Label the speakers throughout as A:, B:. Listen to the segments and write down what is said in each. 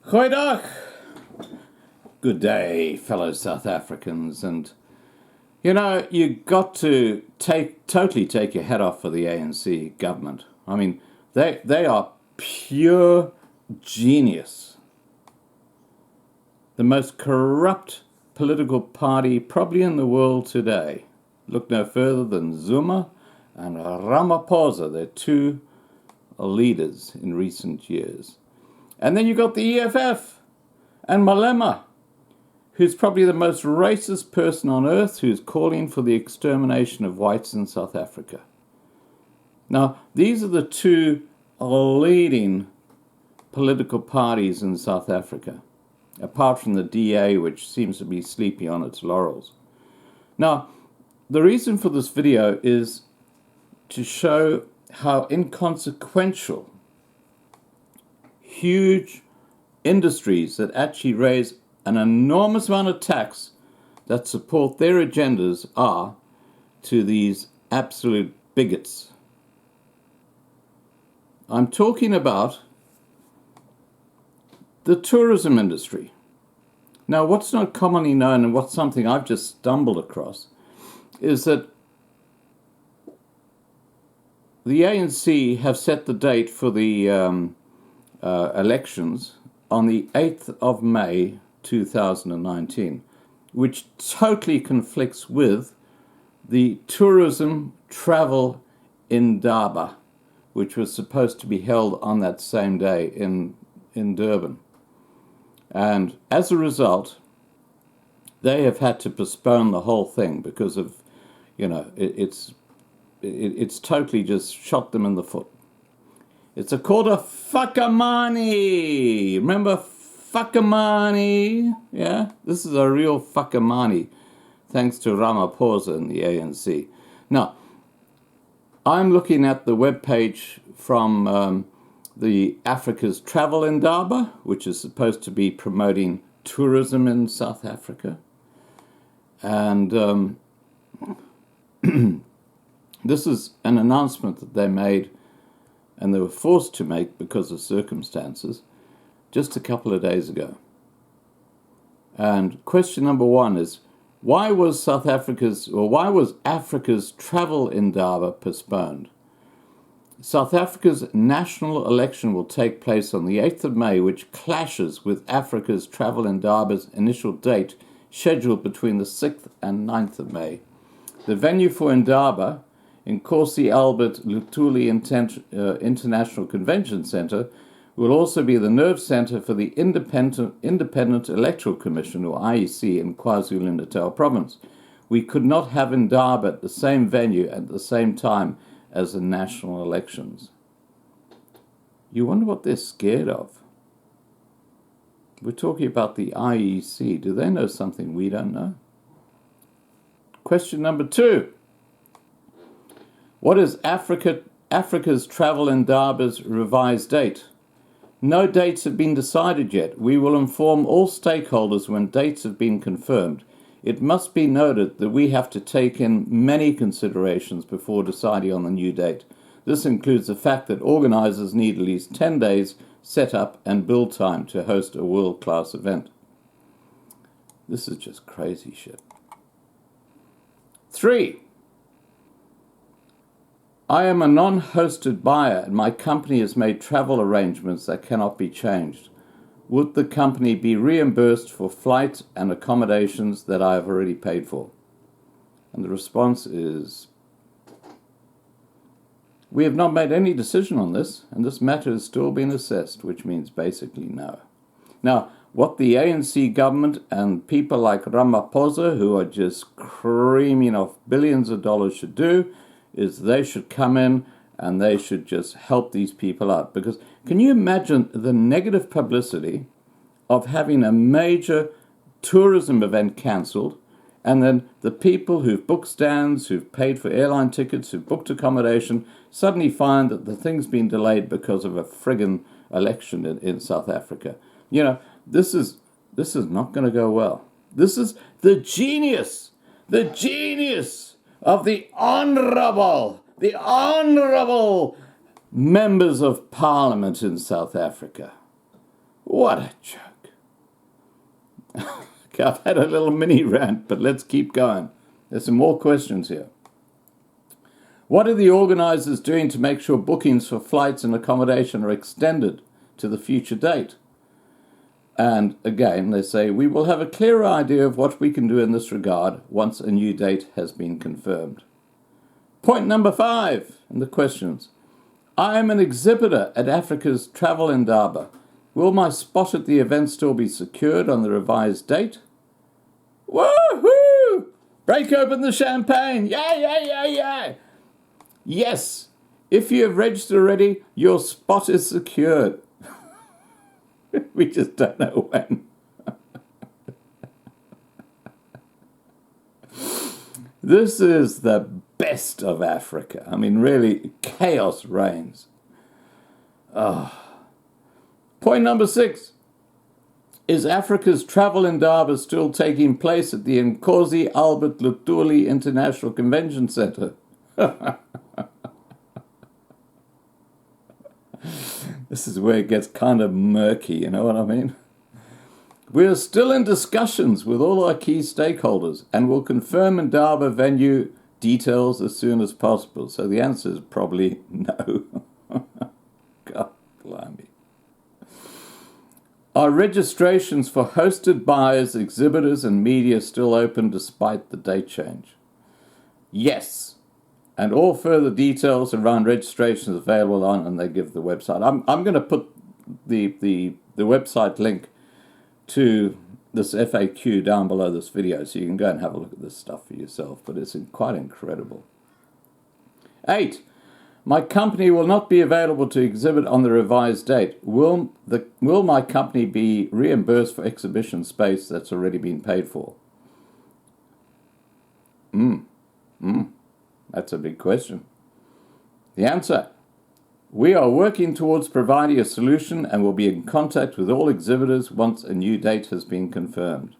A: Goeiedag. Good day, fellow South Africans. And, you got to totally take your hat off for the ANC government. I mean, they are pure genius. The most corrupt political party probably in the world today. Look no further than Zuma and Ramaphosa. They're two leaders in recent years. And then you got the EFF and Malema, who's probably the most racist person on earth, who's calling for the extermination of whites in South Africa. Now, these are the two leading political parties in South Africa, apart from the DA, which seems to be sleeping on its laurels. Now, the reason for this video is to show how inconsequential huge industries that actually raise an enormous amount of tax that support their agendas are to these absolute bigots. I'm talking about the tourism industry. Now, what's not commonly known, and what's something I've just stumbled across, is that the ANC have set the date for the elections on the 8th of May 2019, which totally conflicts with the tourism travel Indaba, which was supposed to be held on that same day in Durban. And as a result, they have had to postpone the whole thing because of, it's totally just shot them in the foot. It's a quarter fuckamani. Remember fuckamani? Yeah, this is a real fuckamani, thanks to Ramaphosa and the ANC. Now, I'm looking at the webpage from the Africa's Travel Indaba, which is supposed to be promoting tourism in South Africa. And this is an announcement that they made, and they were forced to make because of circumstances, just a couple of days ago. And question number one is, why was Africa's Travel Indaba postponed? South Africa's national election will take place on the 8th of May, which clashes with Africa's Travel Indaba's initial date, scheduled between the 6th and 9th of May. The venue for Indaba, in Corsi Albert Luthuli International Convention Center, will also be the nerve center for the Independent Electoral Commission, or IEC, in KwaZulu-Natal province. We could not have Indaba at the same venue at the same time as the national elections. You wonder what they're scared of. We're talking about the IEC. Do they know something we don't know? Question number two. What is Africa's Travel Indaba's revised date? No dates have been decided yet. We will inform all stakeholders when dates have been confirmed. It must be noted that we have to take in many considerations before deciding on the new date. This includes the fact that organizers need at least 10 days set up and build time to host a world-class event. This is just crazy shit. 3. I am a non-hosted buyer and my company has made travel arrangements that cannot be changed. Would the company be reimbursed for flight and accommodations that I have already paid for? And the response is, we have not made any decision on this, and this matter is still being assessed, which means basically no. Now, what the ANC government and people like Ramaphosa, who are just creaming off billions of dollars, should do is they should come in and they should just help these people out. Because can you imagine the negative publicity of having a major tourism event cancelled, and then the people who've booked stands, who've paid for airline tickets, who've booked accommodation, suddenly find that the thing's been delayed because of a friggin' election in South Africa? This is not going to go well. This is the genius of the honorable members of parliament in South Africa. What a joke. Okay, I've had a little mini rant, but let's keep going. There's some more questions here. What are the organisers doing to make sure bookings for flights and accommodation are extended to the future date? And again, they say, we will have a clearer idea of what we can do in this regard once a new date has been confirmed. Point number 5 in the questions. I am an exhibitor at Africa's Travel Indaba. Will my spot at the event still be secured on the revised date? Woohoo! Break open the champagne! Yay! Yes, if you have registered already, your spot is secured. We just don't know when. This is the best of Africa. I mean, really, chaos reigns. Point number 6. Is Africa's Travel Indaba still taking place at the Nkosi Albert Lutuli International Convention Center? This is where it gets kind of murky, you know what I mean? We are still in discussions with all our key stakeholders and will confirm Indaba venue details as soon as possible. So the answer is probably no. God blimey. Are registrations for hosted buyers, exhibitors and media still open despite the date change? Yes. And all further details around registrations available on, and they give the website. I'm going to put the website link to this FAQ down below this video, so you can go and have a look at this stuff for yourself. But it's quite incredible. 8. My company will not be available to exhibit on the revised date. Will my company be reimbursed for exhibition space that's already been paid for? That's a big question. The answer: we are working towards providing a solution and will be in contact with all exhibitors once a new date has been confirmed.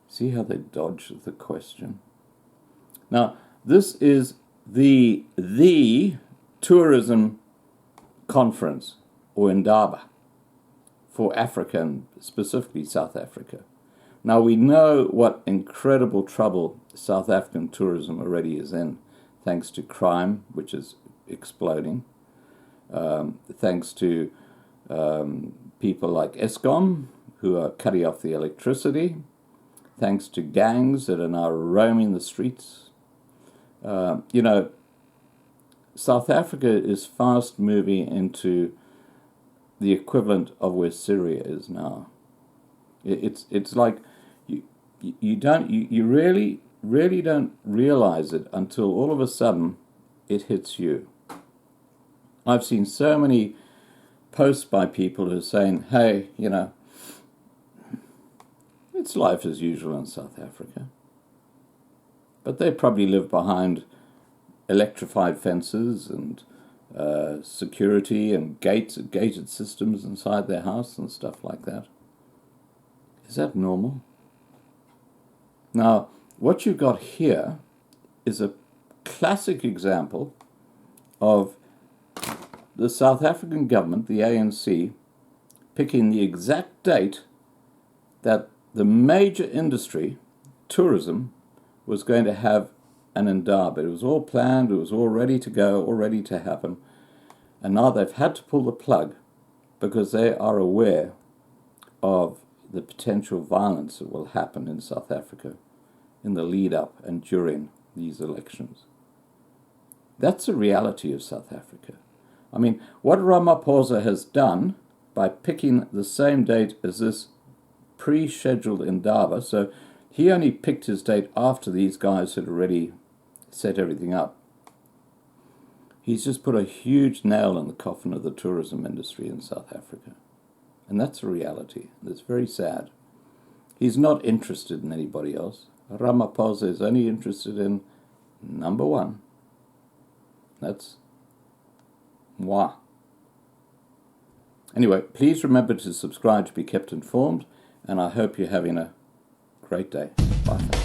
A: See how they dodge the question? Now, this is the tourism conference, or Indaba, for Africa and specifically South Africa. Now, we know what incredible trouble South African tourism already is in, thanks to crime, which is exploding, thanks to people like Eskom, who are cutting off the electricity, thanks to gangs that are now roaming the streets. South Africa is fast moving into the equivalent of where Syria is now. It's like you really don't realize it until all of a sudden it hits you. I've seen so many posts by people who are saying, hey, it's life as usual in South Africa. But they probably live behind electrified fences and security and gated systems inside their house and stuff like that. Is that normal? Now, what you've got here is a classic example of the South African government, the ANC, picking the exact date that the major industry, tourism, was going to have an Indaba. It was all planned, it was all ready to go, all ready to happen. And now they've had to pull the plug because they are aware of the potential violence that will happen in South Africa in the lead up and during these elections. That's the reality of South Africa. I mean, what Ramaphosa has done by picking the same date as this pre-scheduled Indaba, so he only picked his date after these guys had already set everything up. He's just put a huge nail in the coffin of the tourism industry in South Africa. And that's a reality. It's very sad. He's not interested in anybody else. Ramaphosa is only interested in number one. That's moi. Anyway, please remember to subscribe to be kept informed, and I hope you're having a great day. Bye.